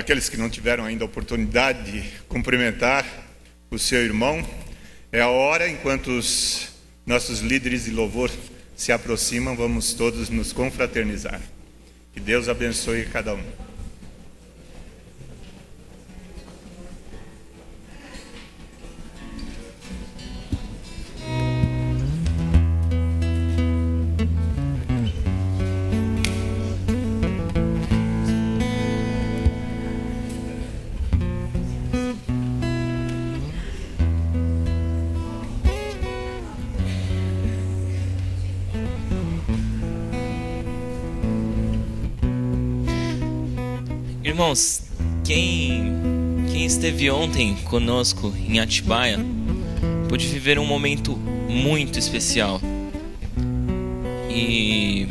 aqueles que não tiveram ainda a oportunidade de cumprimentar o seu irmão, é a hora, enquanto os nossos líderes de louvor se aproximam, vamos todos nos confraternizar. Que Deus abençoe cada um. Irmãos, quem esteve ontem conosco em Atibaia pôde viver um momento muito especial. E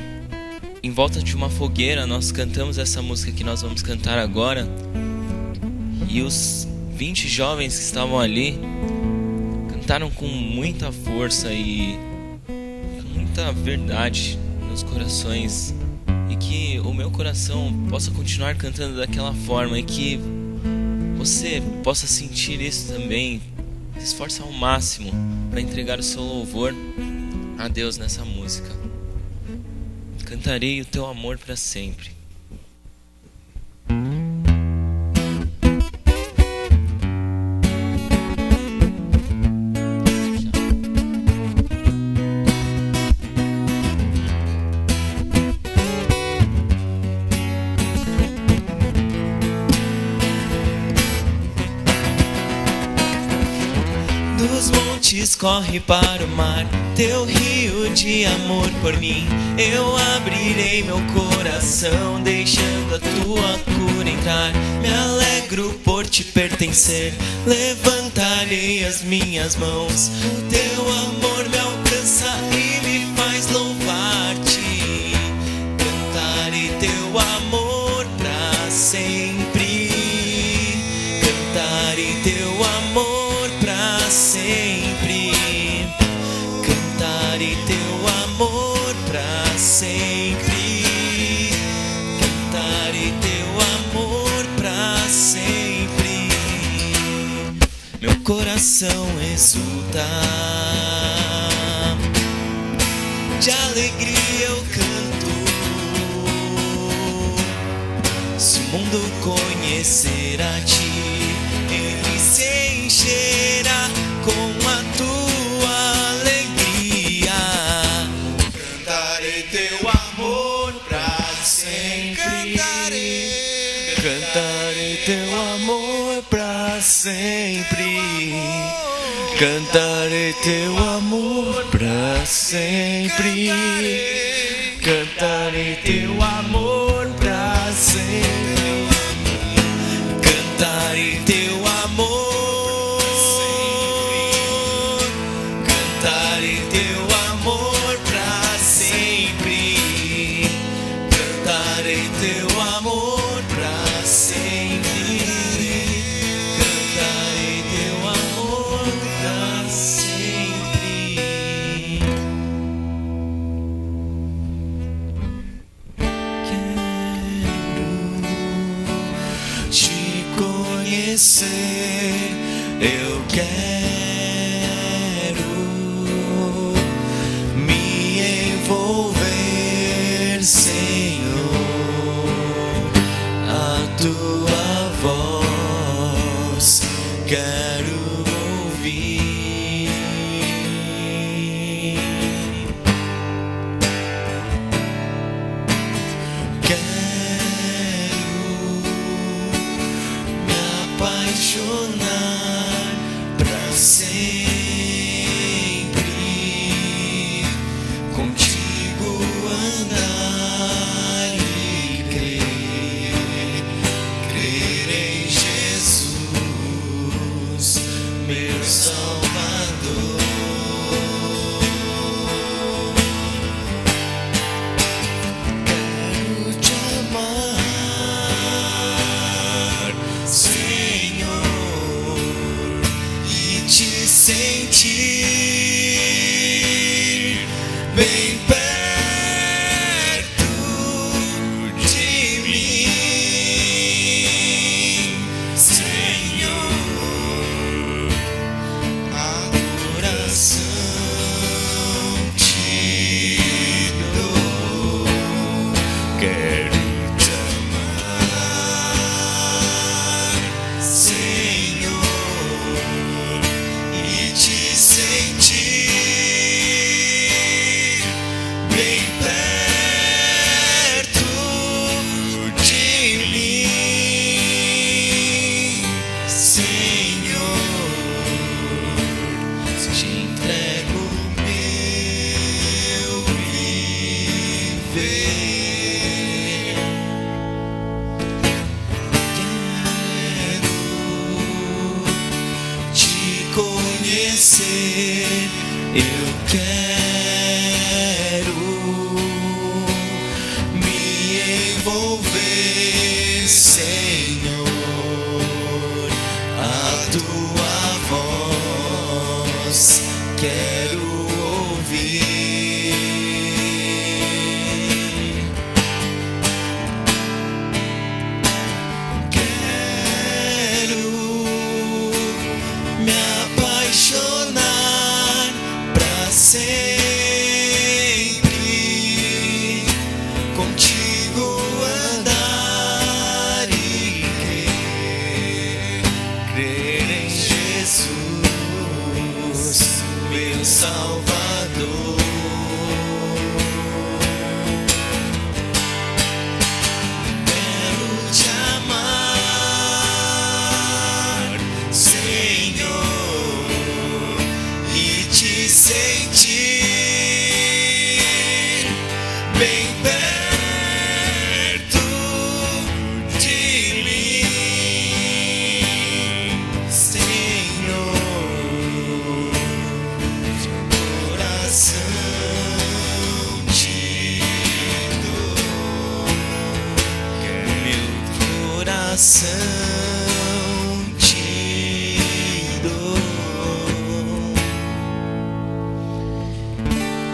em volta de uma fogueira nós cantamos essa música que nós vamos cantar agora. E os 20 jovens que estavam ali cantaram com muita força e com muita verdade nos corações. E que o meu coração possa continuar cantando daquela forma, e que você possa sentir isso também. Se esforce ao máximo para entregar o seu louvor a Deus nessa música. Cantarei o teu amor para sempre. Dos montes corre para o mar teu rio de amor por mim. Eu abrirei meu coração, deixando a tua cura entrar. Me alegro por te pertencer, levantarei as minhas mãos. O teu amor me alcança e me faz louvar-te. Cantarei teu amor pra sempre. Cantarei teu amor pra sempre. Cantarei teu amor pra sempre. Cantarei teu amor pra sempre. Meu coração exulta, de alegria eu canto. Se o mundo conhecer a ti, ele se encherá com a tua alegria. Cantarei teu amor pra sempre. Cantarei teu amor pra sempre. Cantarei teu amor pra sempre. Cantarei teu amor pra sempre. Cantarei teu amor. Cantarei teu amor pra sempre. Cantarei teu amor pra sempre. Cantarei teu amor pra sempre. Quero te conhecer, eu quero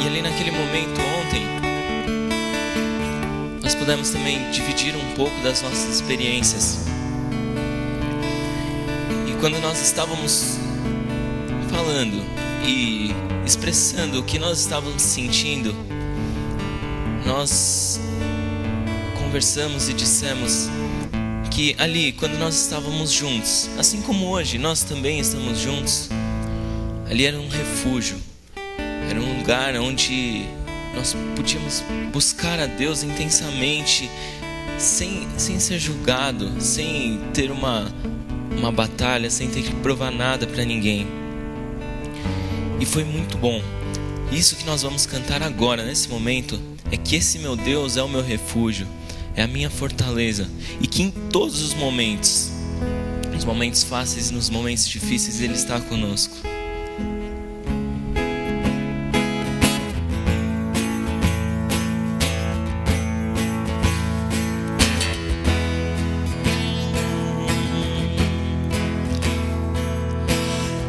E ali naquele momento ontem, nós pudemos também dividir um pouco das nossas experiências. E quando nós estávamos falando e expressando o que nós estávamos sentindo, nós conversamos e dissemos que ali, quando nós estávamos juntos, assim como hoje nós também estamos juntos, ali era um refúgio, era um lugar onde nós podíamos buscar a Deus intensamente, sem ser julgado, sem ter uma batalha, sem ter que provar nada para ninguém. E foi muito bom. Isso que nós vamos cantar agora, nesse momento, é que esse meu Deus é o meu refúgio, é a minha fortaleza, e que em todos os momentos, nos momentos fáceis e nos momentos difíceis, Ele está conosco.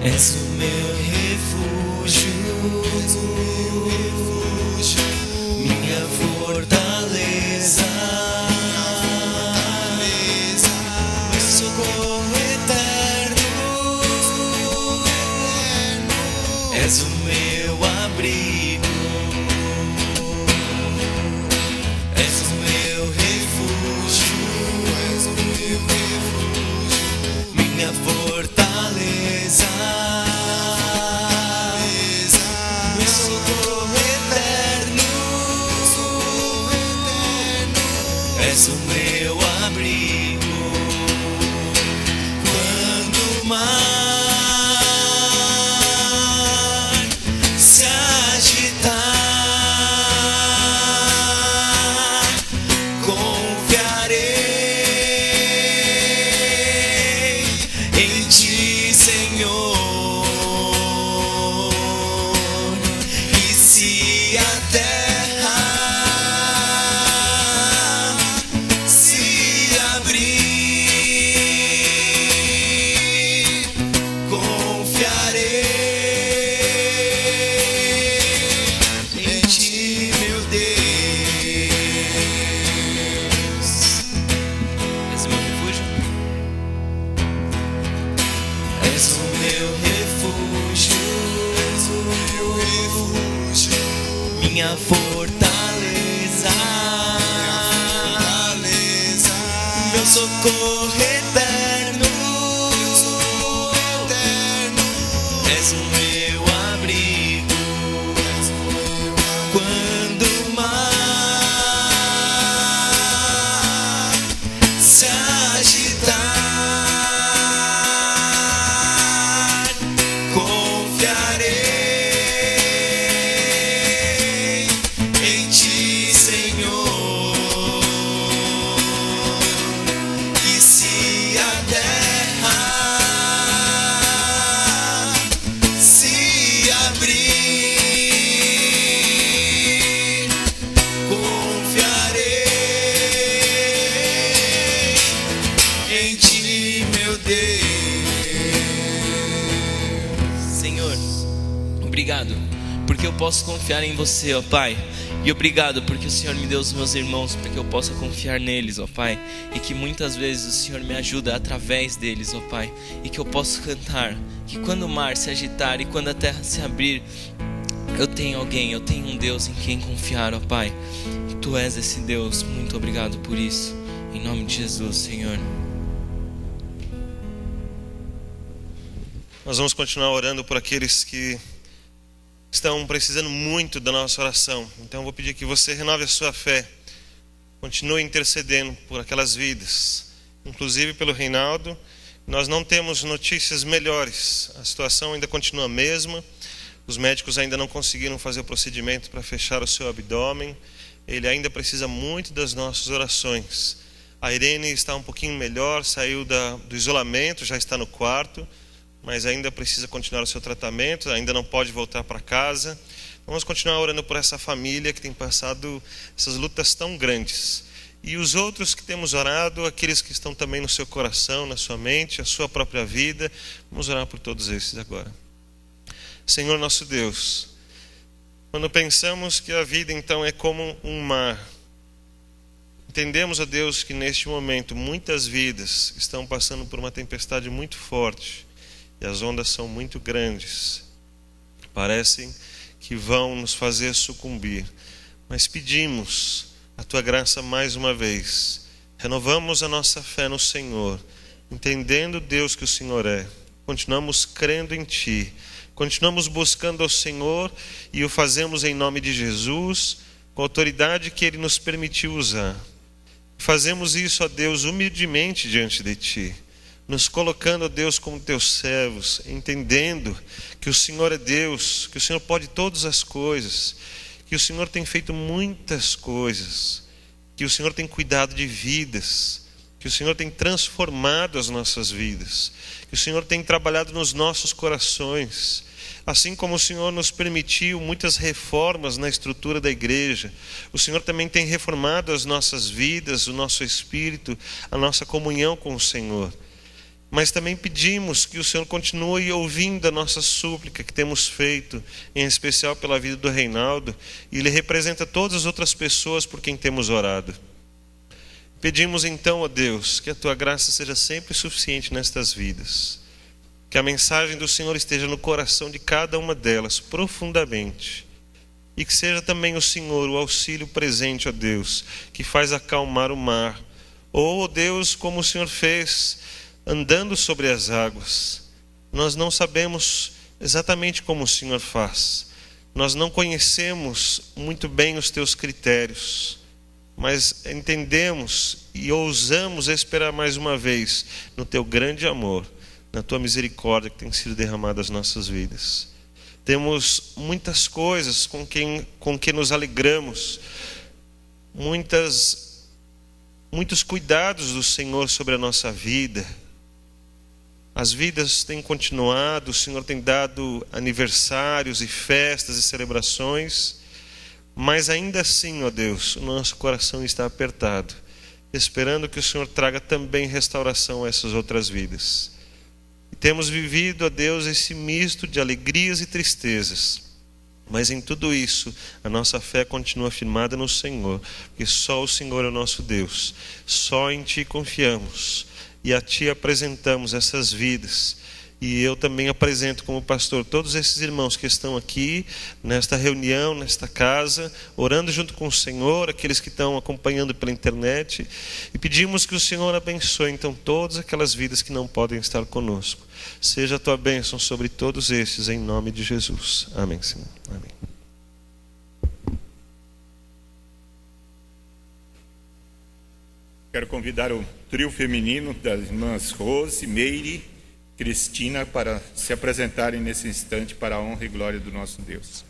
És o meu refúgio, minha fortaleza, meu socorro eterno. És o meu abrigo, és o meu refúgio, minha fortaleza. És o meu abrigo quando o mar se agitar, confiarei em Ti, Senhor. E se a terra minha fortaleza, meu socorro eterno, és o meu abrigo quando o mar se agitar, confiarei em Ti, Senhor. E se porque eu posso confiar em você, ó Pai. E obrigado porque o Senhor me deu os meus irmãos para que eu possa confiar neles, ó Pai. E que muitas vezes o Senhor me ajuda através deles, ó Pai. E que eu possa cantar, que quando o mar se agitar e quando a terra se abrir, eu tenho alguém, eu tenho um Deus em quem confiar, ó Pai. E Tu és esse Deus, muito obrigado por isso. Em nome de Jesus, Senhor. Nós vamos continuar orando por aqueles que estão precisando muito da nossa oração. Então eu vou pedir que você renove a sua fé. Continue intercedendo por aquelas vidas, inclusive pelo Reinaldo. Nós não temos notícias melhores. A situação ainda continua a mesma. Os médicos ainda não conseguiram fazer o procedimento para fechar o seu abdômen. Ele ainda precisa muito das nossas orações. A Irene está um pouquinho melhor, saiu do isolamento, já está no quarto, mas ainda precisa continuar o seu tratamento, ainda não pode voltar para casa. Vamos continuar orando por essa família que tem passado essas lutas tão grandes. E os outros que temos orado, aqueles que estão também no seu coração, na sua mente, a sua própria vida, vamos orar por todos esses agora. Senhor nosso Deus, quando pensamos que a vida então é como um mar, entendemos, ó Deus, que neste momento muitas vidas estão passando por uma tempestade muito forte e as ondas são muito grandes, parecem que vão nos fazer sucumbir, mas pedimos a Tua graça mais uma vez, renovamos a nossa fé no Senhor, entendendo, Deus, que o Senhor é, continuamos crendo em Ti, continuamos buscando ao Senhor e o fazemos em nome de Jesus, com a autoridade que Ele nos permitiu usar. Fazemos isso, ó Deus, humildemente diante de Ti, nos colocando, ó Deus, como Teus servos, entendendo que o Senhor é Deus, que o Senhor pode todas as coisas, que o Senhor tem feito muitas coisas, que o Senhor tem cuidado de vidas, que o Senhor tem transformado as nossas vidas, que o Senhor tem trabalhado nos nossos corações, assim como o Senhor nos permitiu muitas reformas na estrutura da igreja, o Senhor também tem reformado as nossas vidas, o nosso espírito, a nossa comunhão com o Senhor. Mas também pedimos que o Senhor continue ouvindo a nossa súplica que temos feito, em especial pela vida do Reinaldo, e Ele representa todas as outras pessoas por quem temos orado. Pedimos então, ó Deus, que a Tua graça seja sempre suficiente nestas vidas. Que a mensagem do Senhor esteja no coração de cada uma delas, profundamente. E que seja também o Senhor o auxílio presente, ó Deus, que faz acalmar o mar. Ou, ó Deus, como o Senhor fez, andando sobre as águas. Nós não sabemos exatamente como o Senhor faz. Nós não conhecemos muito bem os Teus critérios. Mas entendemos e ousamos esperar mais uma vez no Teu grande amor, na Tua misericórdia que tem sido derramada nas nossas vidas. Temos muitas coisas com que nos alegramos, muitos cuidados do Senhor sobre a nossa vida. As vidas têm continuado, o Senhor tem dado aniversários e festas e celebrações, mas ainda assim, ó Deus, o nosso coração está apertado, esperando que o Senhor traga também restauração a essas outras vidas. E temos vivido, ó Deus, esse misto de alegrias e tristezas, mas em tudo isso, a nossa fé continua firmada no Senhor, porque só o Senhor é o nosso Deus, só em Ti confiamos, e a Ti apresentamos essas vidas. E eu também apresento como pastor todos esses irmãos que estão aqui, nesta reunião, nesta casa, orando junto com o Senhor, aqueles que estão acompanhando pela internet. E pedimos que o Senhor abençoe então todas aquelas vidas que não podem estar conosco. Seja a Tua bênção sobre todos esses, em nome de Jesus. Amém, Senhor. Amém. Quero convidar o trio feminino das irmãs Rose, Meire, Cristina para se apresentarem nesse instante para a honra e glória do nosso Deus.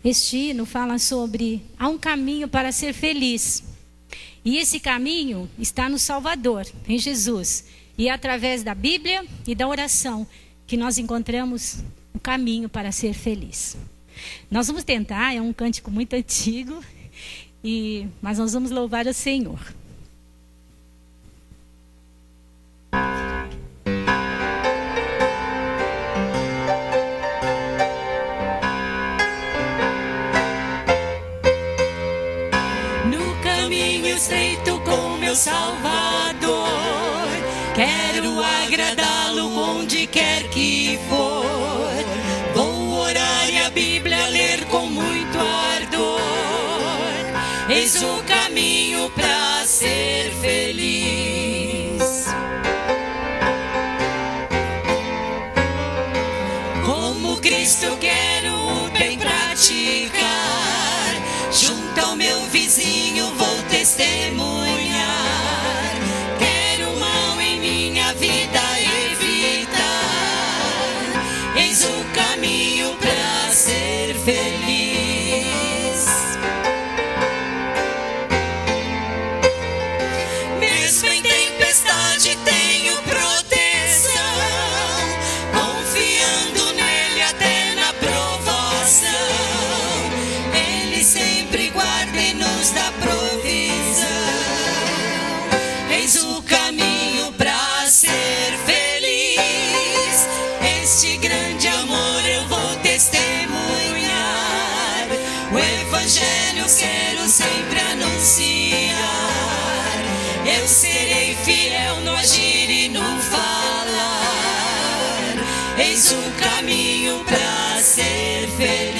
Este hino fala sobre há um caminho para ser feliz. E esse caminho está no Salvador, em Jesus. E é através da Bíblia e da oração que nós encontramos o caminho para ser feliz. Nós vamos tentar, é um cântico muito antigo, mas nós vamos louvar o Senhor. Estreito com meu Salvador, quero agradá-lo onde quer que for. Vou orar e a Bíblia ler com muito ardor. Eis o caminho para ser feliz. Como Cristo quero o bem praticar. Junto ao meu vizinho vou testemunhar. Quero mal em minha vida evitar. Eis o caminho para ser feliz. Mesmo em tempestade tenho proteção, confiando nele até na provação. Ele sempre guarda e nos dá provisão. Eis o caminho para ser feliz. Este grande amor eu vou testemunhar. O Evangelho quero sempre anunciar. Eu serei fiel no agir e no falar. Eis o caminho para ser feliz.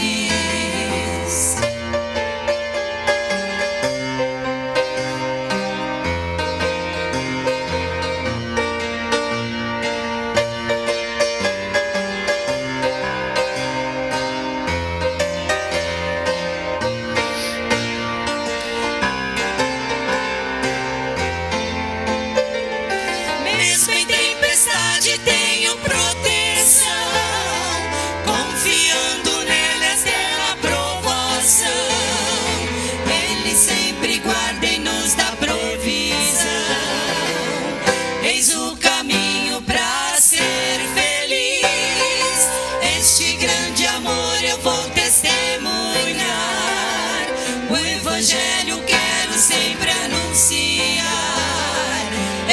Mesmo em tempestade tenho proteção, confiando nele até na provação. Ele sempre guarda e nos dá provisão. Eis o caminho para ser feliz. Este grande amor eu vou testemunhar. O Evangelho quero sempre anunciar.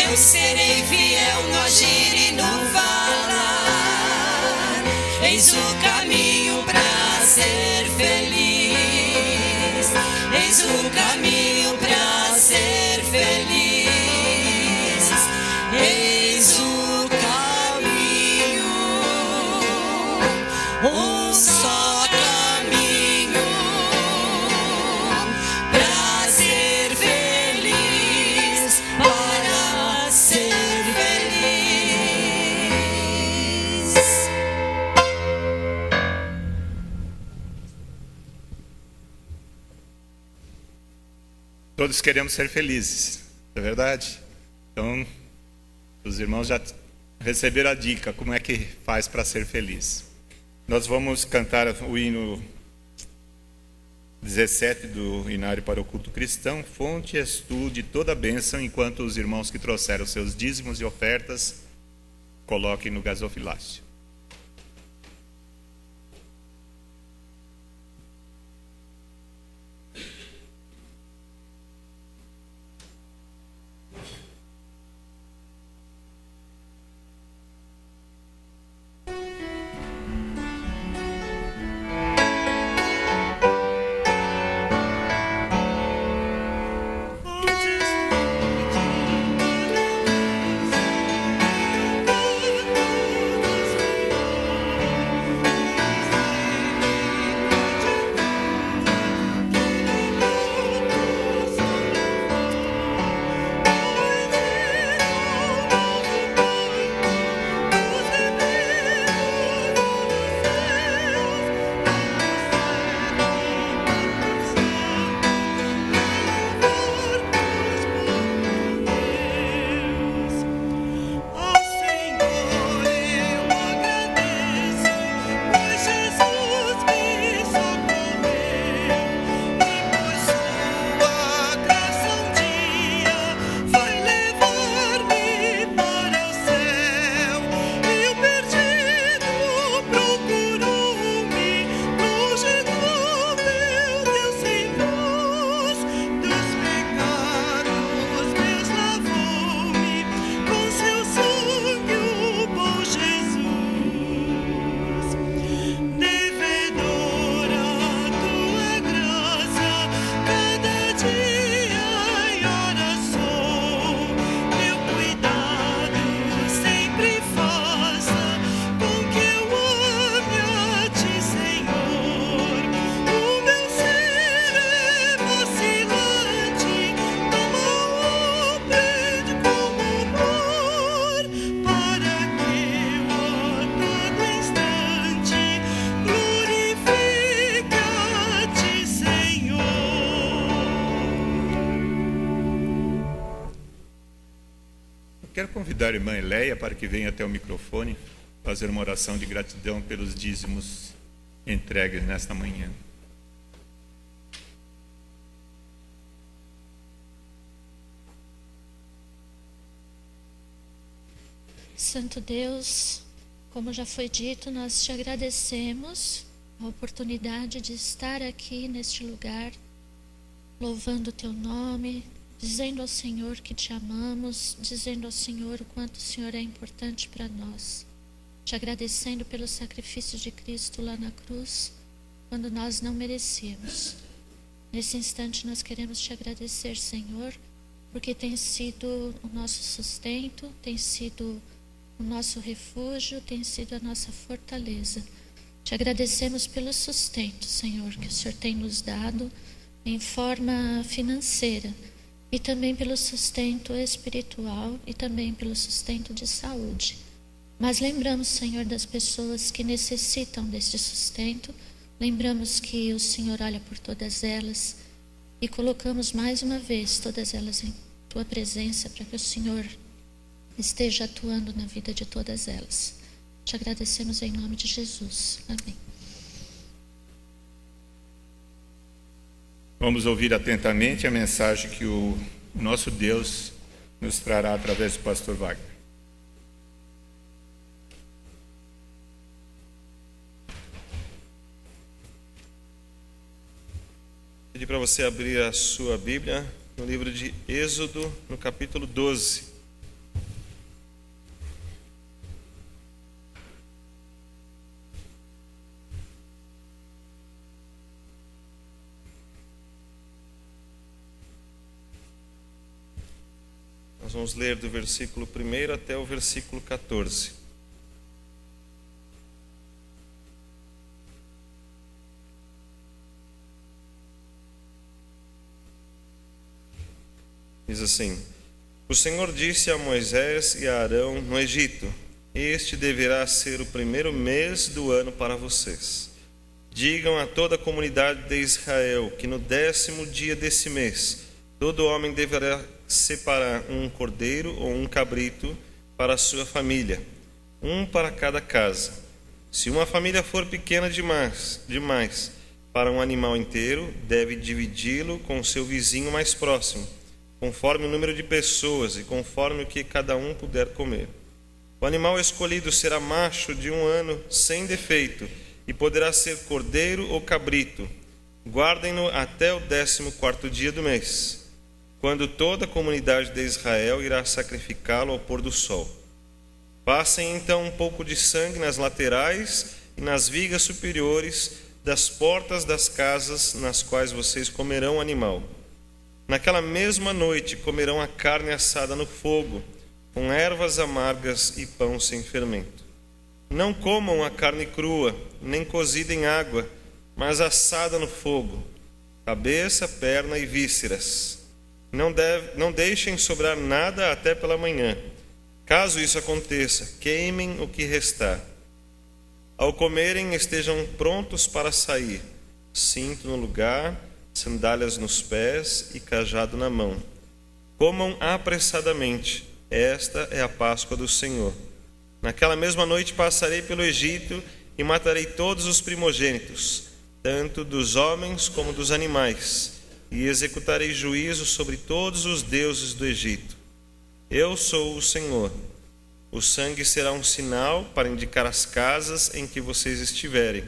Eu serei fiel no agir e no falar. Eis o caminho para ser feliz. Eis o caminho para ser feliz. Eis o caminho, um só caminho para ser feliz, para ser feliz. Todos queremos ser felizes, não é verdade? Então, os irmãos já receberam a dica, como é que faz para ser feliz. Nós vamos cantar o hino 17 do Inário para o Culto Cristão. Fonte és tu de toda bênção, enquanto os irmãos que trouxeram seus dízimos e ofertas coloquem no gasofilácio. Onde a irmã Eleia para que venha até o microfone fazer uma oração de gratidão pelos dízimos entregues nesta manhã. Santo Deus, como já foi dito, nós te agradecemos a oportunidade de estar aqui neste lugar, louvando o teu nome, dizendo ao Senhor que te amamos, dizendo ao Senhor o quanto o Senhor é importante para nós. Te agradecendo pelo sacrifício de Cristo lá na cruz, quando nós não merecíamos. Nesse instante nós queremos te agradecer, Senhor, porque tem sido o nosso sustento, tem sido o nosso refúgio, tem sido a nossa fortaleza. Te agradecemos pelo sustento, Senhor, que o Senhor tem nos dado em forma financeira, e também pelo sustento espiritual e também pelo sustento de saúde. Mas lembramos, Senhor, das pessoas que necessitam desse sustento, lembramos que o Senhor olha por todas elas e colocamos mais uma vez todas elas em tua presença para que o Senhor esteja atuando na vida de todas elas. Te agradecemos em nome de Jesus. Amém. Vamos ouvir atentamente a mensagem que o nosso Deus nos trará através do pastor Wagner. Pedi para você abrir a sua Bíblia no livro de Êxodo, no capítulo 12. Nós vamos ler do versículo 1 até o versículo 14. Diz assim: O Senhor disse a Moisés e a Arão no Egito: Este deverá ser o primeiro mês do ano para vocês. Digam a toda a comunidade de Israel que no 10º dia desse mês, todo homem deverá separar um cordeiro ou um cabrito para a sua família, um para cada casa. Se uma família for pequena demais para um animal inteiro, deve dividi-lo com o seu vizinho mais próximo, conforme o número de pessoas e conforme o que cada um puder comer. O animal escolhido será macho de 1 ano sem defeito e poderá ser cordeiro ou cabrito. Guardem-no até o 14º dia do mês, quando toda a comunidade de Israel irá sacrificá-lo ao pôr do sol. Passem então um pouco de sangue nas laterais e nas vigas superiores das portas das casas nas quais vocês comerão o animal. Naquela mesma noite comerão a carne assada no fogo, com ervas amargas e pão sem fermento. Não comam a carne crua, nem cozida em água, mas assada no fogo, cabeça, perna e vísceras. Não deixem sobrar nada até pela manhã. Caso isso aconteça, queimem o que restar. Ao comerem, estejam prontos para sair, cinto no lugar, sandálias nos pés e cajado na mão. Comam apressadamente, esta é a Páscoa do Senhor. Naquela mesma noite passarei pelo Egito e matarei todos os primogênitos, tanto dos homens como dos animais, e executarei juízo sobre todos os deuses do Egito. Eu sou o Senhor. O sangue será um sinal para indicar as casas em que vocês estiverem.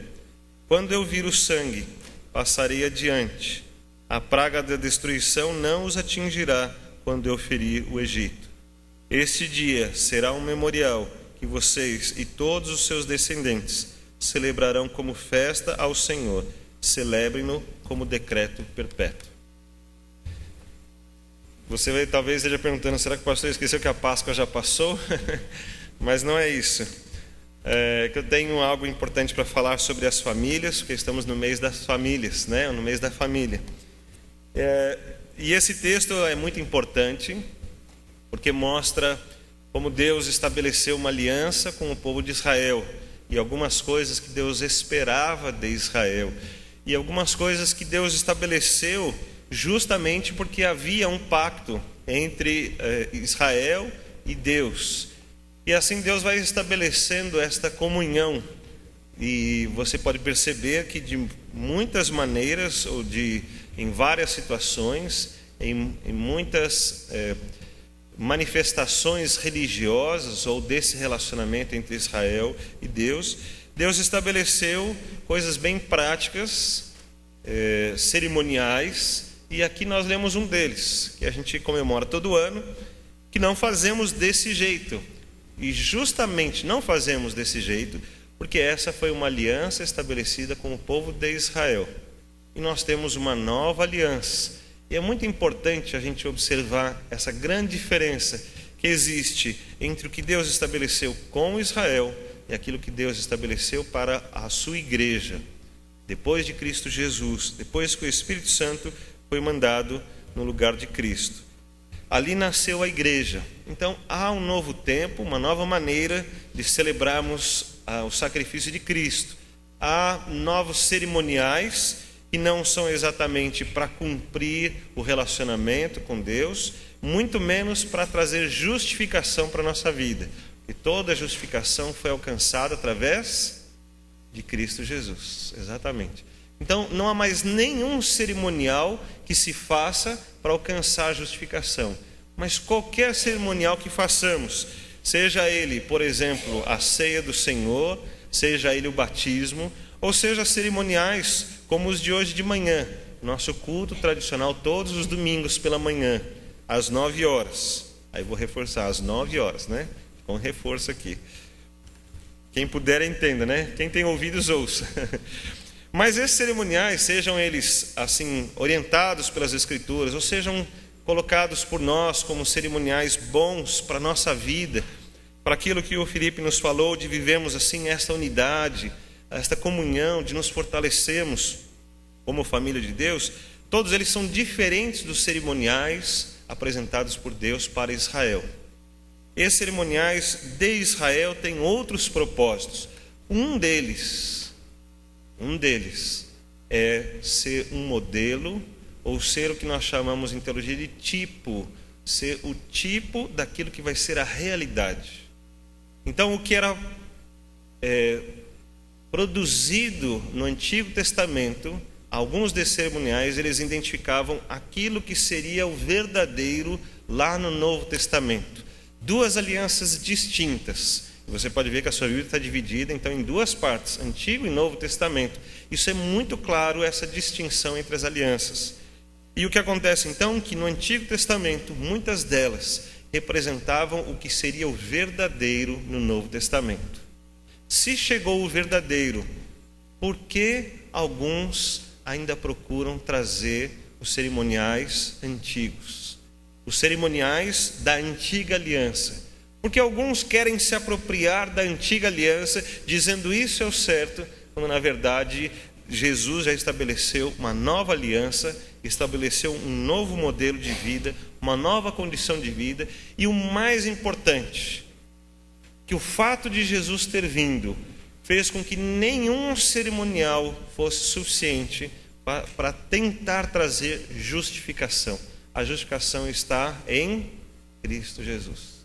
Quando eu vir o sangue, passarei adiante. A praga da destruição não os atingirá quando eu ferir o Egito. Este dia será um memorial que vocês e todos os seus descendentes celebrarão como festa ao Senhor. Celebrem-no como decreto perpétuo. Você talvez esteja perguntando, será que o pastor esqueceu que a Páscoa já passou? Mas não é isso. Que eu tenho algo importante para falar sobre as famílias, porque estamos no mês das famílias, né? No mês da família. E esse texto é muito importante, porque mostra como Deus estabeleceu uma aliança com o povo de Israel, e algumas coisas que Deus esperava de Israel, e algumas coisas que Deus estabeleceu justamente porque havia um pacto entre Israel e Deus. E assim Deus vai estabelecendo esta comunhão. E você pode perceber que de muitas maneiras, ou em várias situações, em muitas manifestações religiosas ou desse relacionamento entre Israel e Deus, Deus estabeleceu coisas bem práticas, cerimoniais, e aqui nós lemos um deles, que a gente comemora todo ano, que não fazemos desse jeito. E justamente não fazemos desse jeito porque essa foi uma aliança estabelecida com o povo de Israel. E nós temos uma nova aliança. E é muito importante a gente observar essa grande diferença que existe entre o que Deus estabeleceu com Israel e aquilo que Deus estabeleceu para a sua igreja. Depois de Cristo Jesus, depois que o Espírito Santo foi mandado no lugar de Cristo. Ali nasceu a igreja. Então há um novo tempo, uma nova maneira de celebrarmos o sacrifício de Cristo. Há novos cerimoniais que não são exatamente para cumprir o relacionamento com Deus, muito menos para trazer justificação para a nossa vida. E toda a justificação foi alcançada através de Cristo Jesus. Exatamente. Então não há mais nenhum cerimonial que se faça para alcançar a justificação. Mas qualquer cerimonial que façamos, seja ele, por exemplo, a ceia do Senhor, seja ele o batismo, ou seja cerimoniais como os de hoje de manhã, nosso culto tradicional todos os domingos pela manhã, às 9 horas. Aí vou reforçar, às 9 horas, né? Com reforço aqui. Quem puder entenda, né? Quem tem ouvidos ouça. Mas esses cerimoniais, sejam eles assim orientados pelas Escrituras, ou sejam colocados por nós como cerimoniais bons para a nossa vida, para aquilo que o Felipe nos falou, de vivermos assim esta unidade, esta comunhão, de nos fortalecermos como família de Deus, todos eles são diferentes dos cerimoniais apresentados por Deus para Israel. Esses cerimoniais de Israel têm outros propósitos. Um deles é ser um modelo, ou ser o que nós chamamos em teologia de tipo, ser o tipo daquilo que vai ser a realidade. Então, o que era produzido no Antigo Testamento, alguns desses cerimoniais, eles identificavam aquilo que seria o verdadeiro lá no Novo Testamento. Duas alianças distintas. Você pode ver que a sua Bíblia está dividida então em duas partes, Antigo e Novo Testamento. Isso é muito claro, essa distinção entre as alianças. E o que acontece então? Que no Antigo Testamento, muitas delas representavam o que seria o verdadeiro no Novo Testamento. Se chegou o verdadeiro, por que alguns ainda procuram trazer os cerimoniais antigos? Os cerimoniais da antiga aliança. Porque alguns querem se apropriar da antiga aliança, dizendo isso é o certo, quando na verdade Jesus já estabeleceu uma nova aliança, estabeleceu um novo modelo de vida, uma nova condição de vida, e o mais importante, que o fato de Jesus ter vindo fez com que nenhum cerimonial fosse suficiente para tentar trazer justificação. A justificação está em Cristo Jesus.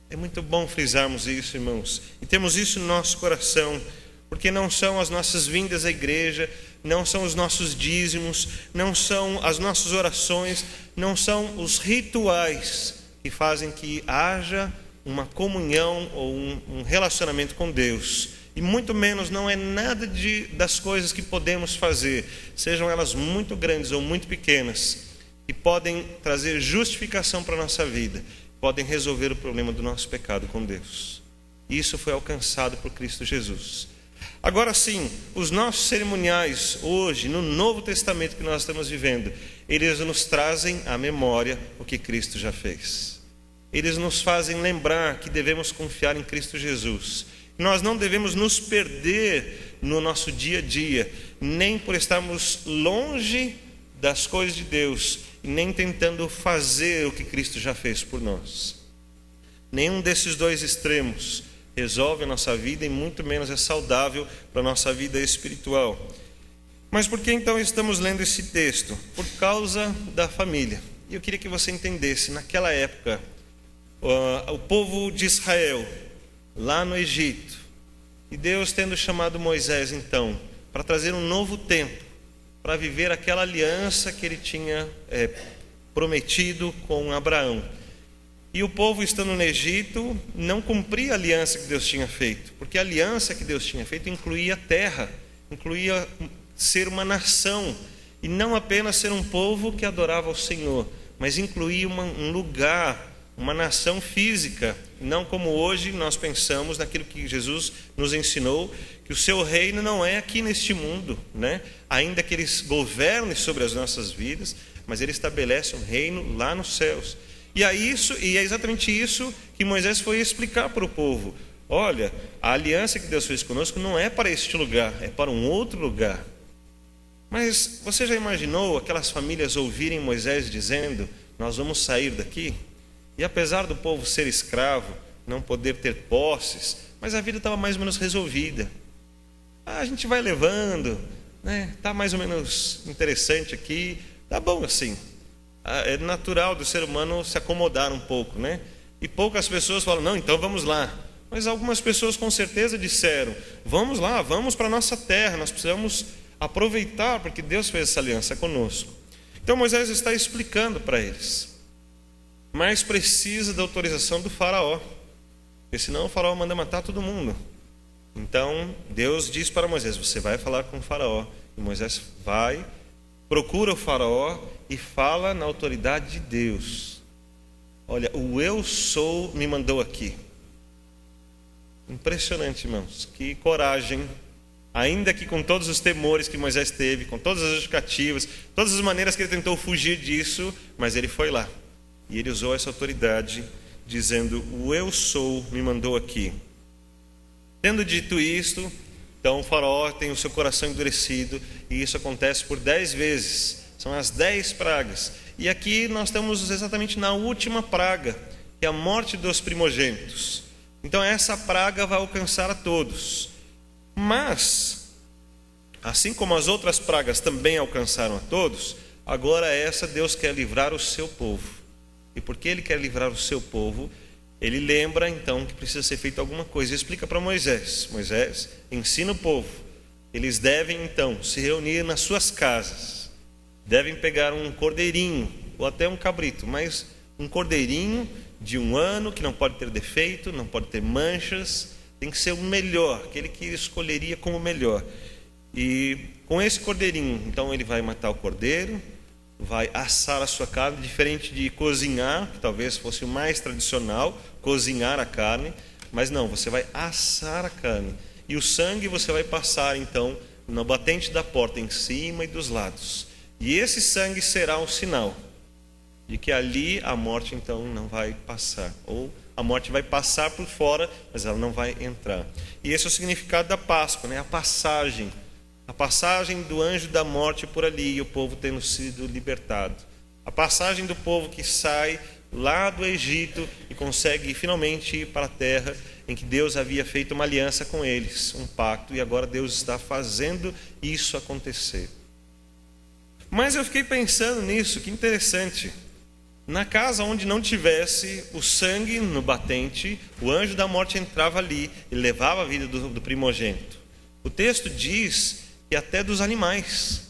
É muito bom frisarmos isso, irmãos, e temos isso no nosso coração, porque não são as nossas vindas à igreja, não são os nossos dízimos, não são as nossas orações, não são os rituais que fazem que haja uma comunhão ou um relacionamento com Deus. E muito menos não é nada das coisas que podemos fazer, sejam elas muito grandes ou muito pequenas, que podem trazer justificação para a nossa vida, podem resolver o problema do nosso pecado com Deus. Isso foi alcançado por Cristo Jesus. Agora sim, os nossos cerimoniais hoje, no Novo Testamento que nós estamos vivendo, eles nos trazem à memória o que Cristo já fez. Eles nos fazem lembrar que devemos confiar em Cristo Jesus. Nós não devemos nos perder no nosso dia a dia, nem por estarmos longe das coisas de Deus, nem tentando fazer o que Cristo já fez por nós. Nenhum desses dois extremos resolve a nossa vida e muito menos é saudável para a nossa vida espiritual. Mas por que então estamos lendo esse texto? Por causa da família. E eu queria que você entendesse, naquela época, o povo de Israel, lá no Egito. E Deus tendo chamado Moisés então para trazer um novo tempo, para viver aquela aliança que ele tinha prometido com Abraão. E o povo estando no Egito não cumpria a aliança que Deus tinha feito, porque a aliança que Deus tinha feito incluía terra, incluía ser uma nação, e não apenas ser um povo que adorava ao Senhor, mas incluía um lugar, uma nação física, não como hoje nós pensamos naquilo que Jesus nos ensinou, que o seu reino não é aqui neste mundo, né? Ainda que ele governe sobre as nossas vidas, mas ele estabelece um reino lá nos céus. E é exatamente isso que Moisés foi explicar para o povo. Olha, a aliança que Deus fez conosco não é para este lugar, é para um outro lugar. Mas você já imaginou aquelas famílias ouvirem Moisés dizendo: nós vamos sair daqui? E apesar do povo ser escravo, não poder ter posses, mas a vida estava mais ou menos resolvida. A gente vai levando, né? Está mais ou menos interessante aqui, tá bom assim. É natural do ser humano se acomodar um pouco, né? E poucas pessoas falam: não, então vamos lá. Mas algumas pessoas com certeza disseram: vamos lá, vamos para a nossa terra, nós precisamos aproveitar, porque Deus fez essa aliança conosco. Então Moisés está explicando para eles, mas precisa da autorização do faraó, porque senão o faraó manda matar todo mundo. Então Deus diz para Moisés: você vai falar com o faraó. E Moisés vai, procura o faraó e fala na autoridade de Deus. Olha, o eu sou me mandou aqui. Impressionante, irmãos, que coragem. Ainda que com todos os temores que Moisés teve, com todas as justificativas, todas as maneiras que ele tentou fugir disso, mas ele foi lá. E ele usou essa autoridade, dizendo: o eu sou me mandou aqui. Tendo dito isto, então o faraó tem o seu coração endurecido, e isso acontece por 10 vezes. São as 10 pragas. E aqui nós estamos exatamente na última praga, que é a morte dos primogênitos. Então essa praga vai alcançar a todos. Mas, assim como as outras pragas também alcançaram a todos, agora essa Deus quer livrar o seu povo. E porque ele quer livrar o seu povo, ele lembra então que precisa ser feita alguma coisa. E explica para Moisés: Moisés, ensina o povo. Eles devem então se reunir nas suas casas. Devem pegar um cordeirinho, ou até um cabrito, mas um cordeirinho de 1 ano, que não pode ter defeito, não pode ter manchas. Tem que ser o melhor, aquele que escolheria como melhor. E com esse cordeirinho, então ele vai matar o cordeiro, vai assar a sua carne, diferente de cozinhar, que talvez fosse o mais tradicional, cozinhar a carne, mas não, você vai assar a carne. E o sangue você vai passar então no batente da porta, em cima e dos lados. E esse sangue será um sinal de que ali a morte então não vai passar, ou a morte vai passar por fora, mas ela não vai entrar. E esse é o significado da Páscoa, né? A passagem do anjo da morte por ali, e o povo tendo sido libertado. A passagem do povo que sai lá do Egito e consegue finalmente ir para a terra em que Deus havia feito uma aliança com eles, um pacto, e agora Deus está fazendo isso acontecer. Mas eu fiquei pensando nisso, que interessante. Na casa onde não tivesse o sangue no batente, o anjo da morte entrava ali e levava a vida do primogênito. O texto diz que até dos animais,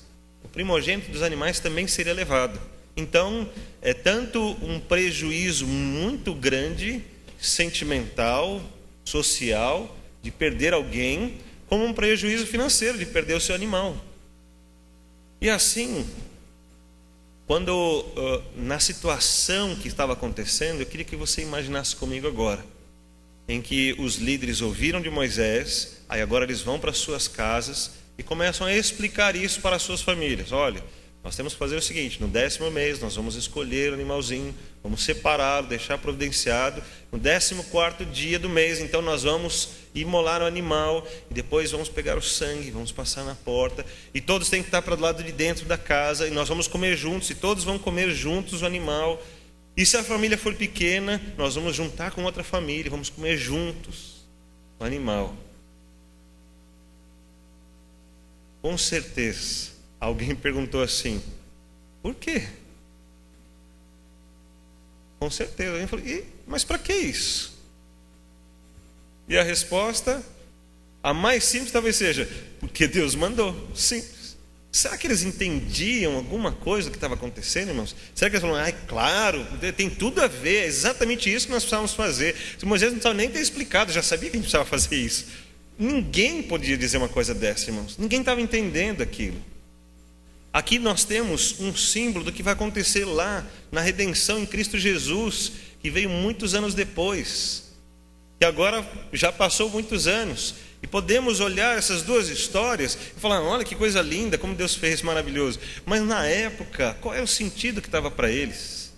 o primogênito dos animais também seria levado. Então, é tanto um prejuízo muito grande, sentimental, social, de perder alguém, como um prejuízo financeiro, de perder o seu animal. E assim, quando na situação que estava acontecendo, eu queria que você imaginasse comigo agora, em que os líderes ouviram de Moisés, aí agora eles vão para suas casas e começam a explicar isso para as suas famílias. Olha, nós temos que fazer o seguinte: no 10º mês nós vamos escolher o animalzinho, vamos separá-lo, deixar providenciado. No 14º dia do mês, então nós vamos imolar o animal, e depois vamos pegar o sangue, vamos passar na porta, e todos têm que estar para o lado de dentro da casa, e nós vamos comer juntos, e todos vão comer juntos o animal. E se a família for pequena, nós vamos juntar com outra família, vamos comer juntos o animal. Com certeza, alguém perguntou assim: por quê? Com certeza, alguém falou: mas para que isso? E a resposta, a mais simples talvez seja, porque Deus mandou. Simples. Será que eles entendiam alguma coisa do que estava acontecendo, irmãos? Será que eles falaram, claro, tem tudo a ver, é exatamente isso que nós precisávamos fazer. Moisés não precisava nem ter explicado, já sabia que a gente precisava fazer isso. Ninguém podia dizer uma coisa dessa, irmãos. Ninguém estava entendendo aquilo. Aqui nós temos um símbolo do que vai acontecer lá na redenção em Cristo Jesus, que veio muitos anos depois. E agora já passou muitos anos. E podemos olhar essas duas histórias e falar, olha que coisa linda, como Deus fez, maravilhoso. Mas na época, qual é o sentido que estava para eles?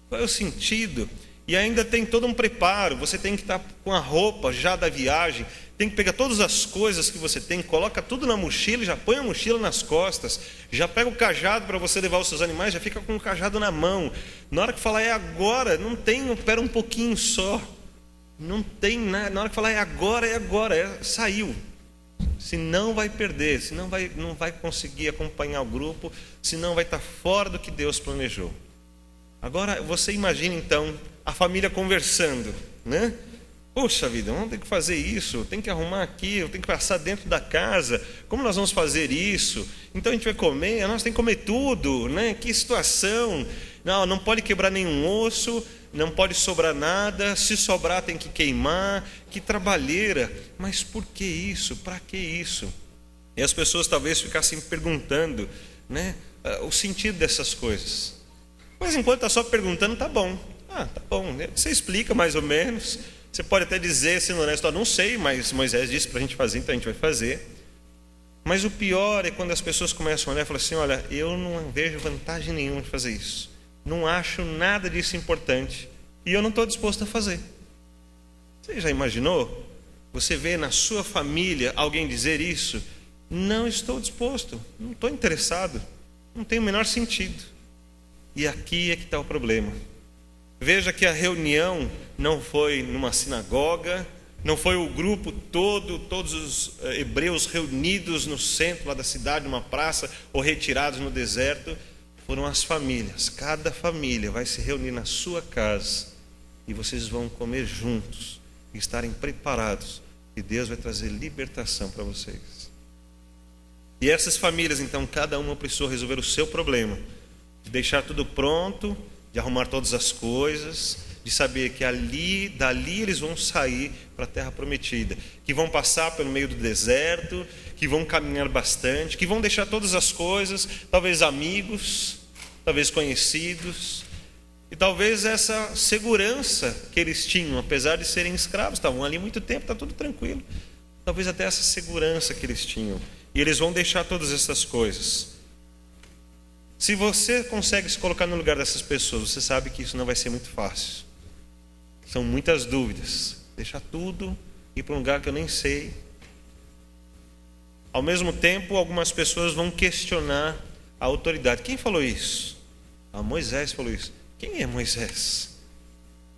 Qual é o sentido? E ainda tem todo um preparo, você tem que estar com a roupa já da viagem, tem que pegar todas as coisas que você tem, coloca tudo na mochila, já põe a mochila nas costas, já pega o cajado para você levar os seus animais, já fica com o cajado na mão. Na hora que falar é agora, não tem, espera um pouquinho só. Não tem nada, na hora que falar é agora, saiu. Senão vai perder, senão não vai conseguir acompanhar o grupo, senão vai estar fora do que Deus planejou. Agora você imagina então a família conversando, né? Poxa vida, vamos ter que fazer isso, tem que arrumar aqui, eu tenho que passar dentro da casa, como nós vamos fazer isso? Então a gente vai comer, nós temos que comer tudo, né? Que situação, não pode quebrar nenhum osso, não pode sobrar nada, se sobrar tem que queimar, que trabalheira, mas por que isso? Para que isso? E as pessoas talvez ficassem perguntando, né, o sentido dessas coisas. Mas enquanto está só perguntando, tá bom, você explica mais ou menos, você pode até dizer, sendo honesto, não sei, mas Moisés disse para a gente fazer, então a gente vai fazer. Mas o pior é quando as pessoas começam a olhar e falam assim, olha, eu não vejo vantagem nenhuma de fazer isso. Não acho nada disso importante e eu não estou disposto a fazer. Você já imaginou? Você vê na sua família alguém dizer isso? Não estou disposto, não estou interessado, não tem o menor sentido. E aqui é que está o problema. Veja que a reunião não foi numa sinagoga, não foi o grupo todo, todos os hebreus reunidos no centro lá da cidade, numa praça, ou retirados no deserto. Foram as famílias, cada família vai se reunir na sua casa e vocês vão comer juntos e estarem preparados, e Deus vai trazer libertação para vocês. E essas famílias, então, cada uma precisou resolver o seu problema, de deixar tudo pronto, de arrumar todas as coisas, de saber que dali eles vão sair para a terra prometida, que vão passar pelo meio do deserto, que vão caminhar bastante, que vão deixar todas as coisas, talvez amigos, talvez conhecidos, e talvez essa segurança que eles tinham, apesar de serem escravos, estavam ali há muito tempo, está tudo tranquilo, talvez até essa segurança que eles tinham, e eles vão deixar todas essas coisas. Se você consegue se colocar no lugar dessas pessoas, você sabe que isso não vai ser muito fácil. São muitas dúvidas. Deixar tudo, ir para um lugar que eu nem sei. Ao mesmo tempo, algumas pessoas vão questionar a autoridade. Quem falou isso? Moisés falou isso. Quem é Moisés?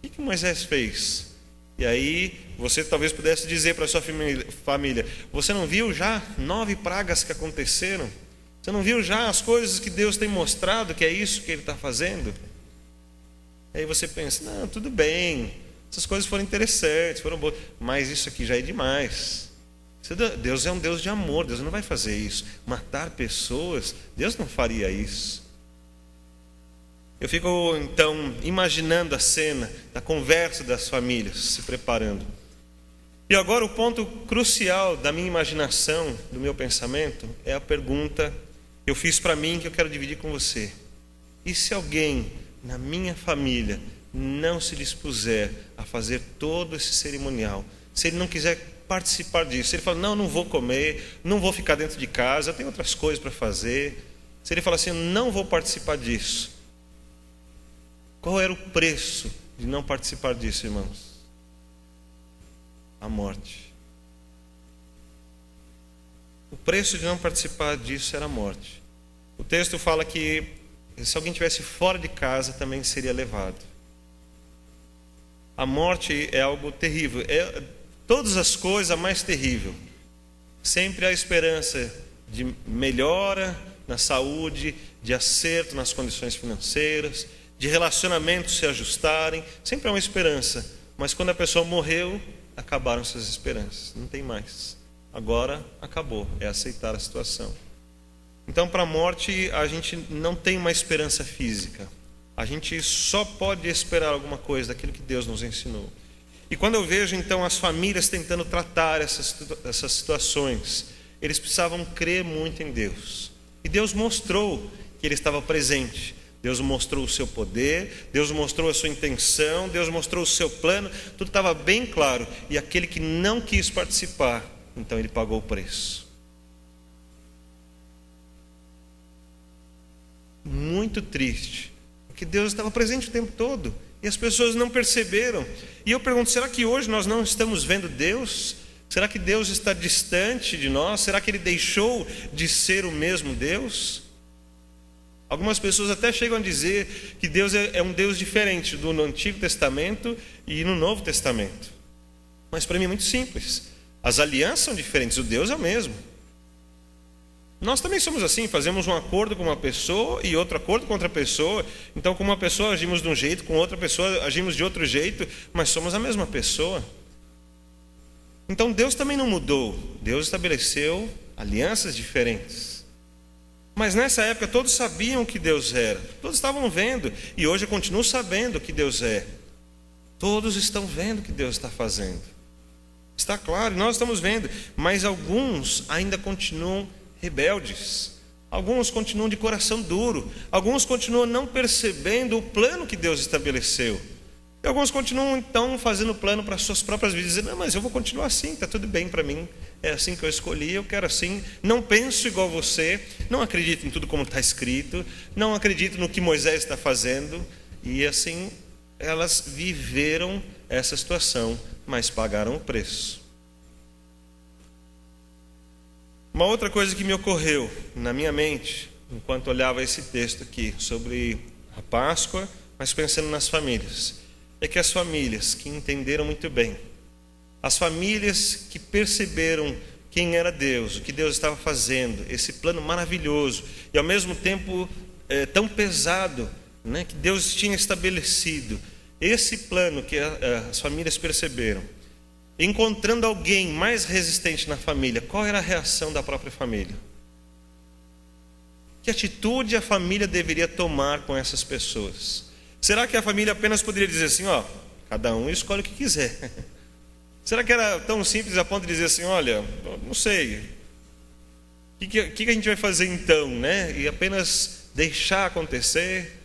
O que Moisés fez? E aí, você talvez pudesse dizer para a sua família, você não viu já 9 pragas que aconteceram? Você não viu já as coisas que Deus tem mostrado, que é isso que Ele está fazendo? Aí você pensa, não, tudo bem, essas coisas foram interessantes, foram boas, mas isso aqui já é demais. Deus é um Deus de amor, Deus não vai fazer isso. Matar pessoas, Deus não faria isso. Eu fico então imaginando a cena da conversa das famílias, se preparando. E agora o ponto crucial da minha imaginação, do meu pensamento, é a pergunta que eu fiz para mim, que eu quero dividir com você. E se alguém na minha família não se dispuser a fazer todo esse cerimonial, se ele não quiser participar disso, se ele fala, não vou comer, não vou ficar dentro de casa, eu tenho outras coisas para fazer, se ele fala assim, não vou participar disso, qual era o preço de não participar disso, irmãos? A morte. O preço de não participar disso era a morte. O texto fala que se alguém estivesse fora de casa também seria levado. A morte é algo terrível. É todas as coisas a mais terrível. Sempre há esperança de melhora na saúde, de acerto nas condições financeiras, de relacionamentos se ajustarem. Sempre há uma esperança. Mas quando a pessoa morreu, acabaram suas esperanças. Não tem mais. Agora acabou. É aceitar a situação. Então, para a morte, a gente não tem uma esperança física. A gente só pode esperar alguma coisa daquilo que Deus nos ensinou. E quando eu vejo, então, as famílias tentando tratar essas situações, eles precisavam crer muito em Deus. E Deus mostrou que Ele estava presente. Deus mostrou o seu poder, Deus mostrou a sua intenção, Deus mostrou o seu plano. Tudo estava bem claro. E aquele que não quis participar, então ele pagou o preço. Muito triste, porque Deus estava presente o tempo todo e as pessoas não perceberam. E eu pergunto, será que hoje nós não estamos vendo Deus? Será que Deus está distante de nós? Será que Ele deixou de ser o mesmo Deus? Algumas pessoas até chegam a dizer que Deus é um Deus diferente do Antigo Testamento e no Novo Testamento. Mas para mim é muito simples. As alianças são diferentes, o Deus é o mesmo. Nós também somos assim, fazemos um acordo com uma pessoa e outro acordo com outra pessoa. Então com uma pessoa agimos de um jeito, com outra pessoa agimos de outro jeito, mas somos a mesma pessoa. Então Deus também não mudou. Deus estabeleceu alianças diferentes. Mas nessa época todos sabiam que Deus era. Todos estavam vendo. E hoje eu continuo sabendo que Deus é. Todos estão vendo o que Deus está fazendo. Está claro, nós estamos vendo. Mas alguns ainda continuam rebeldes. Alguns continuam de coração duro. Alguns continuam não percebendo o plano que Deus estabeleceu. E alguns continuam então fazendo plano para suas próprias vidas, dizendo, não, mas eu vou continuar assim, está tudo bem para mim, é assim que eu escolhi, eu quero assim, não penso igual você, não acredito em tudo como está escrito, não acredito no que Moisés está fazendo. E assim elas viveram essa situação, mas pagaram o preço. Uma outra coisa que me ocorreu na minha mente, enquanto olhava esse texto aqui, sobre a Páscoa, mas pensando nas famílias, é que as famílias que entenderam muito bem, as famílias que perceberam quem era Deus, o que Deus estava fazendo, esse plano maravilhoso, e ao mesmo tempo tão pesado, né, que Deus tinha estabelecido, esse plano que as famílias perceberam, encontrando alguém mais resistente na família, qual era a reação da própria família? Que atitude a família deveria tomar com essas pessoas? Será que a família apenas poderia dizer assim, ó, cada um escolhe o que quiser? Será que era tão simples a ponto de dizer assim, olha, não sei, o que a gente vai fazer então, né? E apenas deixar acontecer?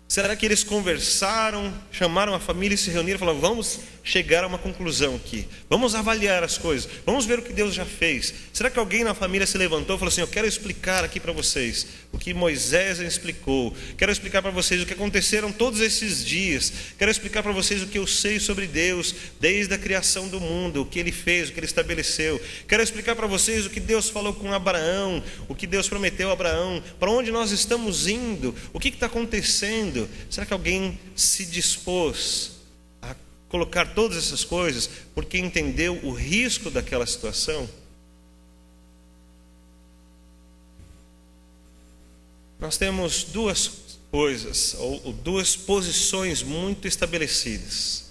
Será que eles conversaram, chamaram a família e se reuniram e falaram, vamos chegar a uma conclusão aqui, vamos avaliar as coisas, vamos ver o que Deus já fez? Será que alguém na família se levantou e falou assim, eu quero explicar aqui para vocês o que Moisés explicou, quero explicar para vocês o que aconteceram todos esses dias, quero explicar para vocês o que eu sei sobre Deus desde a criação do mundo, o que Ele fez, o que Ele estabeleceu, quero explicar para vocês o que Deus falou com Abraão, o que Deus prometeu a Abraão, para onde nós estamos indo, o que está acontecendo? Será que alguém se dispôs a colocar todas essas coisas porque entendeu o risco daquela situação? Nós temos duas coisas, ou duas posições muito estabelecidas.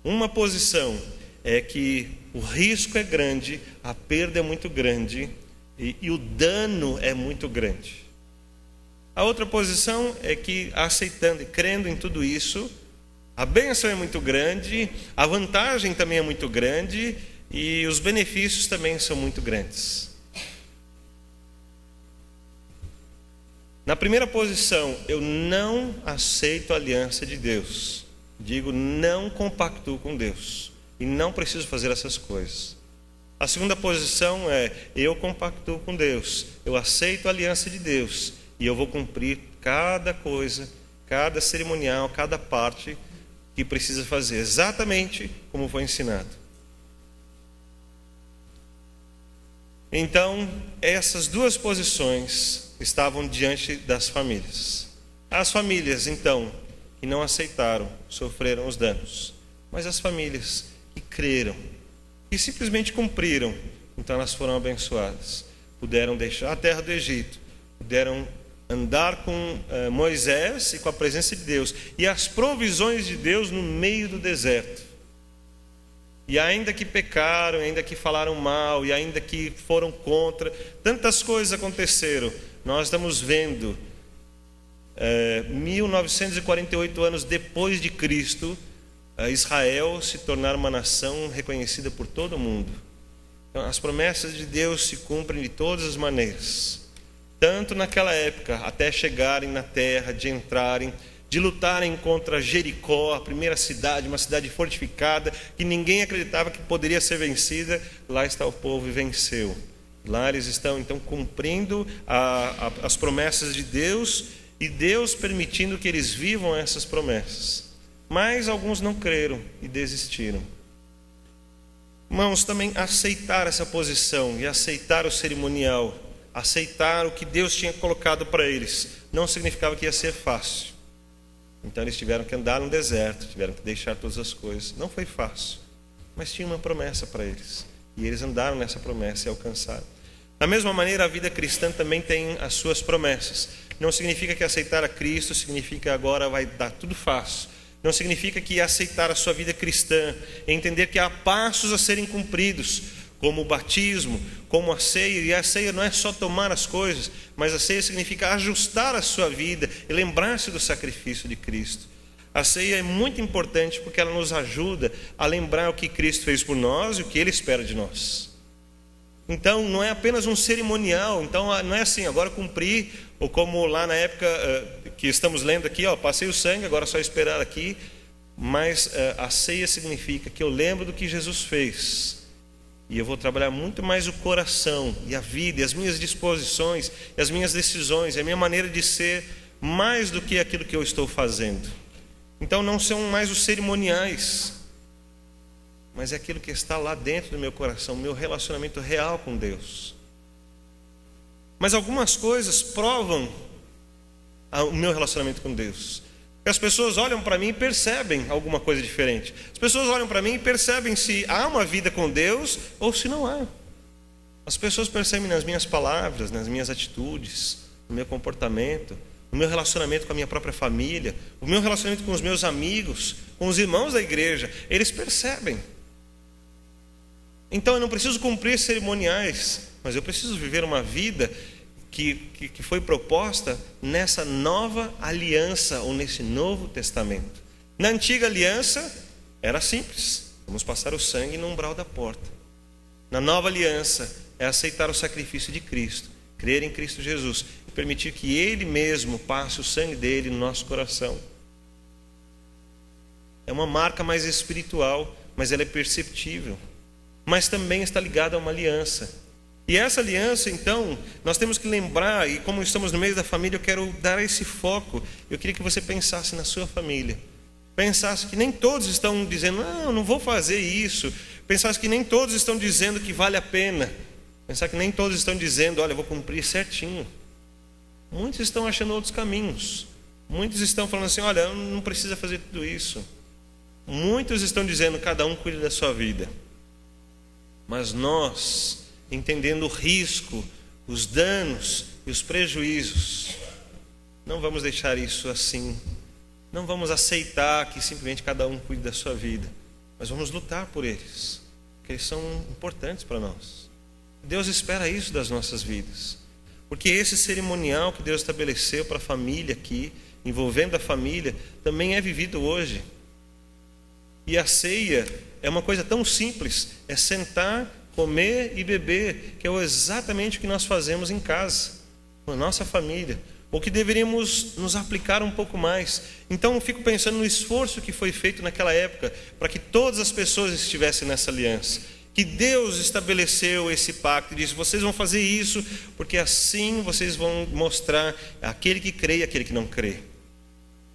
Uma posição é que o risco é grande, a perda é muito grande e o dano é muito grande. A outra posição é que, aceitando e crendo em tudo isso, a bênção é muito grande, a vantagem também é muito grande e os benefícios também são muito grandes. Na primeira posição, eu não aceito a aliança de Deus. Digo, não compactuo com Deus e não preciso fazer essas coisas. A segunda posição é, eu compactuo com Deus, eu aceito a aliança de Deus. E eu vou cumprir cada coisa, cada cerimonial, cada parte que precisa fazer, exatamente como foi ensinado. Então, essas duas posições estavam diante das famílias. As famílias, então, que não aceitaram, sofreram os danos. Mas as famílias que creram, que simplesmente cumpriram, então elas foram abençoadas. Puderam deixar a terra do Egito, puderam andar com Moisés e com a presença de Deus e as provisões de Deus no meio do deserto. E ainda que pecaram, ainda que falaram mal, e ainda que foram contra, tantas coisas aconteceram. Nós estamos vendo, 1948 anos depois de Cristo, Israel se tornar uma nação reconhecida por todo mundo. Então, as promessas de Deus se cumprem de todas as maneiras. Tanto naquela época, até chegarem na terra, de entrarem, de lutarem contra Jericó, a primeira cidade, uma cidade fortificada, que ninguém acreditava que poderia ser vencida. Lá está o povo e venceu. Lá eles estão então cumprindo as promessas de Deus, e Deus permitindo que eles vivam essas promessas. Mas alguns não creram e desistiram. Irmãos, também aceitar essa posição e aceitar o cerimonial, aceitar o que Deus tinha colocado para eles, não significava que ia ser fácil. Então eles tiveram que andar no deserto, tiveram que deixar todas as coisas. Não foi fácil, mas tinha uma promessa para eles. E eles andaram nessa promessa e alcançaram. Da mesma maneira, a vida cristã também tem as suas promessas. Não significa que aceitar a Cristo significa agora vai dar tudo fácil. Não significa que aceitar a sua vida cristã é entender que há passos a serem cumpridos, como o batismo, como a ceia. E a ceia não é só tomar as coisas, mas a ceia significa ajustar a sua vida e lembrar-se do sacrifício de Cristo. A ceia é muito importante porque ela nos ajuda a lembrar o que Cristo fez por nós e o que Ele espera de nós. Então não é apenas um cerimonial, então não é assim, agora cumprir, ou como lá na época que estamos lendo aqui, passei o sangue, agora é só esperar aqui. Mas a ceia significa que eu lembro do que Jesus fez, e eu vou trabalhar muito mais o coração e a vida, e as minhas disposições, e as minhas decisões, e a minha maneira de ser, mais do que aquilo que eu estou fazendo. Então não são mais os cerimoniais, mas é aquilo que está lá dentro do meu coração, meu relacionamento real com Deus. Mas algumas coisas provam o meu relacionamento com Deus. As pessoas olham para mim e percebem alguma coisa diferente. As pessoas olham para mim e percebem se há uma vida com Deus ou se não há. As pessoas percebem nas minhas palavras, nas minhas atitudes, no meu comportamento, no meu relacionamento com a minha própria família, o meu relacionamento com os meus amigos, com os irmãos da igreja. Eles percebem. Então eu não preciso cumprir cerimoniais, mas eu preciso viver uma vida que foi proposta nessa nova aliança, ou nesse novo testamento. Na antiga aliança era simples, vamos passar o sangue no umbral da porta. Na nova aliança é aceitar o sacrifício de Cristo, crer em Cristo Jesus e permitir que Ele mesmo passe o sangue dele no nosso coração. É uma marca mais espiritual, mas ela é perceptível. Mas também está ligada a uma aliança. E essa aliança, então, nós temos que lembrar, e como estamos no meio da família, eu quero dar esse foco. Eu queria que você pensasse na sua família. Pensasse que nem todos estão dizendo, não vou fazer isso. Pensasse que nem todos estão dizendo que vale a pena. Pensar que nem todos estão dizendo, olha, eu vou cumprir certinho. Muitos estão achando outros caminhos. Muitos estão falando assim, olha, não precisa fazer tudo isso. Muitos estão dizendo, cada um cuida da sua vida. Mas nós, entendendo o risco, os danos e os prejuízos, não vamos deixar isso assim. Não vamos aceitar que simplesmente cada um cuide da sua vida, mas vamos lutar por eles, porque eles são importantes para nós. Deus espera isso das nossas vidas, porque esse cerimonial que Deus estabeleceu para a família aqui, envolvendo a família, também é vivido hoje. E a ceia é uma coisa tão simples, é sentar, comer e beber, que é exatamente o que nós fazemos em casa, com a nossa família, ou que deveríamos nos aplicar um pouco mais. Então eu fico pensando no esforço que foi feito naquela época, para que todas as pessoas estivessem nessa aliança, que Deus estabeleceu esse pacto e disse, vocês vão fazer isso, porque assim vocês vão mostrar aquele que crê e aquele que não crê.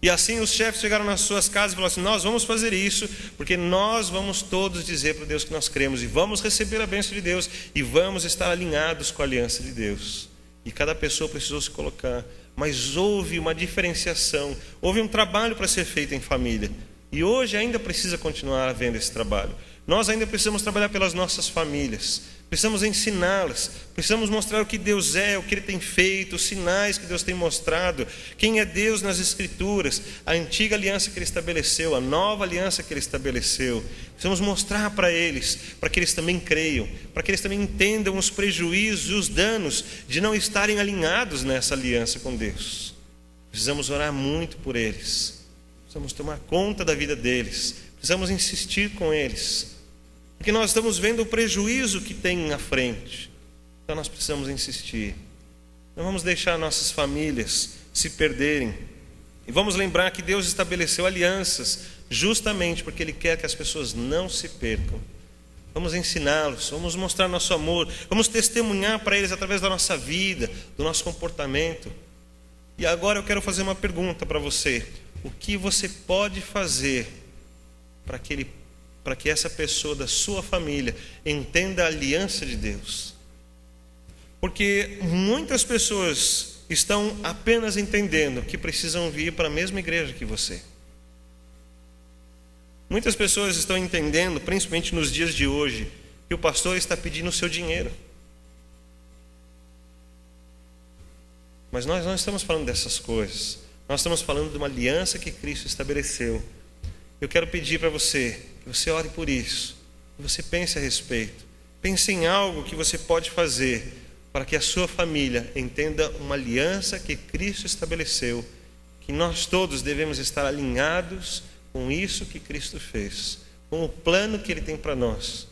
E assim os chefes chegaram nas suas casas e falaram assim, nós vamos fazer isso, porque nós vamos todos dizer para Deus que nós cremos, e vamos receber a bênção de Deus, e vamos estar alinhados com a aliança de Deus. E cada pessoa precisou se colocar, mas houve uma diferenciação, houve um trabalho para ser feito em família, e hoje ainda precisa continuar havendo esse trabalho, Nós ainda precisamos trabalhar pelas nossas famílias, precisamos ensiná-las, precisamos mostrar o que Deus é, o que Ele tem feito, os sinais que Deus tem mostrado, quem é Deus nas Escrituras, a antiga aliança que Ele estabeleceu, a nova aliança que Ele estabeleceu. Precisamos mostrar para eles, para que eles também creiam, para que eles também entendam os prejuízos e os danos de não estarem alinhados nessa aliança com Deus. Precisamos orar muito por eles, precisamos tomar conta da vida deles, precisamos insistir com eles, porque nós estamos vendo o prejuízo que tem à frente. Então nós precisamos insistir. Não vamos deixar nossas famílias se perderem. E vamos lembrar que Deus estabeleceu alianças justamente porque Ele quer que as pessoas não se percam. Vamos ensiná-los, vamos mostrar nosso amor, vamos testemunhar para eles através da nossa vida, do nosso comportamento. E agora eu quero fazer uma pergunta para você. O que você pode fazer para que essa pessoa da sua família entenda a aliança de Deus? Porque muitas pessoas estão apenas entendendo que precisam vir para a mesma igreja que você. Muitas pessoas estão entendendo, principalmente nos dias de hoje, que o pastor está pedindo o seu dinheiro. Mas nós não estamos falando dessas coisas. Nós estamos falando de uma aliança que Cristo estabeleceu. Eu quero pedir para você que você ore por isso, que você pense a respeito. Pense em algo que você pode fazer para que a sua família entenda uma aliança que Cristo estabeleceu, que nós todos devemos estar alinhados com isso que Cristo fez, com o plano que Ele tem para nós.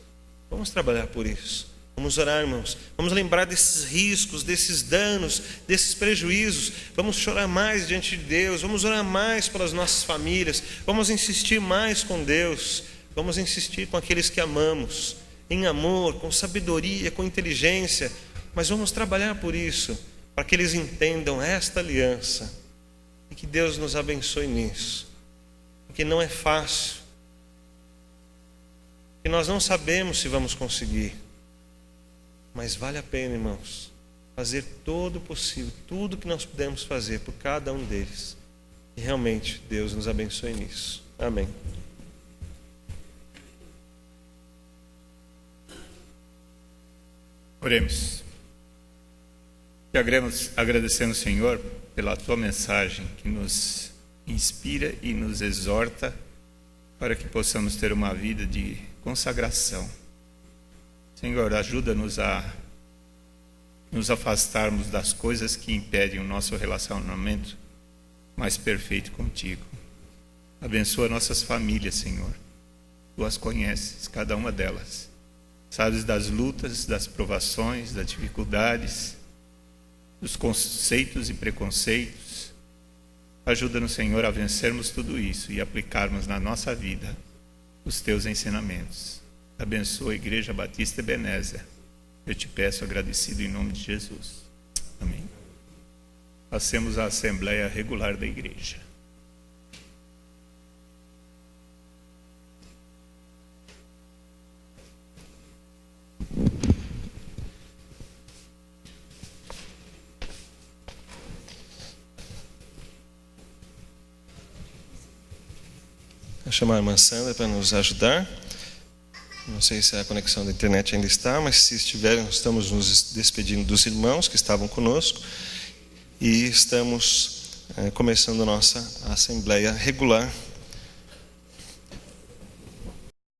Vamos trabalhar por isso. Vamos orar, irmãos. Vamos lembrar desses riscos, desses danos, desses prejuízos. Vamos chorar mais diante de Deus. Vamos orar mais pelas nossas famílias. Vamos insistir mais com Deus. Vamos insistir com aqueles que amamos, em amor, com sabedoria, com inteligência. Mas vamos trabalhar por isso, para que eles entendam esta aliança. E que Deus nos abençoe nisso. Porque não é fácil. Porque nós não sabemos se vamos conseguir. Mas vale a pena, irmãos, fazer todo o possível, tudo que nós pudermos fazer por cada um deles. E realmente Deus nos abençoe nisso. Amém. Oremos. E agradecendo, Senhor, pela Tua mensagem que nos inspira e nos exorta para que possamos ter uma vida de consagração. Senhor, ajuda-nos a nos afastarmos das coisas que impedem o nosso relacionamento mais perfeito contigo. Abençoa nossas famílias, Senhor. Tu as conheces, cada uma delas. Sabes das lutas, das provações, das dificuldades, dos conceitos e preconceitos. Ajuda-nos, Senhor, a vencermos tudo isso e aplicarmos na nossa vida os Teus ensinamentos. Abençoa a Igreja Batista Ebenezer. Eu te peço agradecido em nome de Jesus. Amém. Passemos à Assembleia Regular da Igreja. Vou chamar a irmã Sandra para nos ajudar. Não sei se a conexão da internet ainda está, mas se estiver, nós estamos nos despedindo dos irmãos que estavam conosco e estamos começando a nossa Assembleia Regular